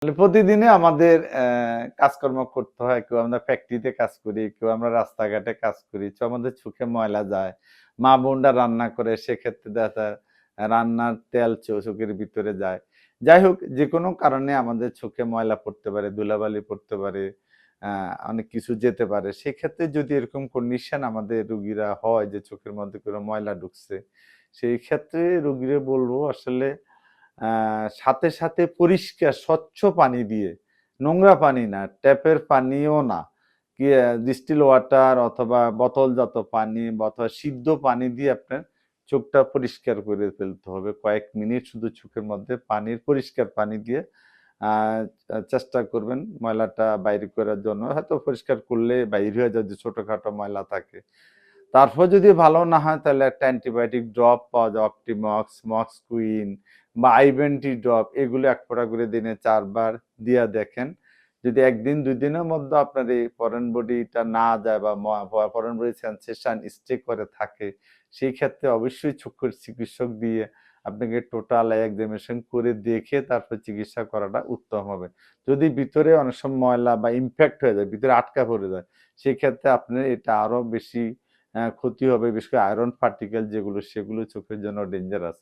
প্রতিদিনে আমাদের কাজকর্ম করতে হয়। কেউ আমরা ফ্যাক্টরিতে কাজ করি, কেউ আমরা রাস্তাঘাটে কাজ করি। আমাদের চোখে ময়লা যায়। মা-বোনরা রান্না করে সেক্ষেত্রে দেখা যায় রান্নার তেল চোখের ভিতরে যায়। যাই হোক যেকোনো কারণে আমাদের চোখে ময়লা পড়তে পারে, ধুলাবালি পড়তে পারে, আ অনেক কিছু যেতে পারে। সেক্ষেত্রে যদি এরকম কন্ডিশন আমাদের রোগীরা হয় যে চোখের মধ্যে কোনো ময়লা ঢুকছে, সেই ক্ষেত্রে রোগীরে বলব আসলে আ সাথে পরিষ্কার স্বচ্ছ পানি দিয়ে, নোংরা পানি না, ট্যাপের পানিও না, ডিস্টিল ওয়াটার অথবা বোতলজাত পানি অথবা সিদ্ধ পানি দিয়ে আপনার চোখটা পরিষ্কার করে ফেলতে হবে। কয়েক মিনিট শুধু চোখের মধ্যে পরিষ্কার পানি দিয়ে আ চেষ্টা করবেন ময়লাটা বাইর করার জন্য। হয়তো পরিষ্কার করলে বাইর হয়ে যায় যদি ছোটখাটো ময়লা থাকে। তারপর যদি ভালো না হয় তাহলে একটা অ্যান্টিবায়োটিক ড্রপ পাওয়া যায় অপটিমক্স, মক্সকুইন বা আইভেন্টি ড্রপ এগুলো ১ ফোঁটা করে দিনে ৪ বার দিয়া দেখেন। যদি ১ দিন ২ দিনের মধ্যে আপনার এই ফরেন বডিটা না যায় বা ফরেন বডি সেনসেশন স্টে করে থাকে, সেই ক্ষেত্রে অবশ্যই চক্ষুর চিকিৎসক দিয়ে আপনাকে টোটাল এক্সামিনেশন করে দেখে তারপর চিকিৎসা করাটা উত্তম হবে। যদি ভিতরে অনেক সময় ময়লা বা ইনফেক্ট হয়ে যায়, ভিতরে আটকা পড়ে যায়, সেক্ষেত্রে আপনার এটা আরো বেশি ক্ষতি হবে। বিশেষ করে আয়রন পার্টিকেল যেগুলো সেগুলো চোখের জন্য ডেঞ্জারাস।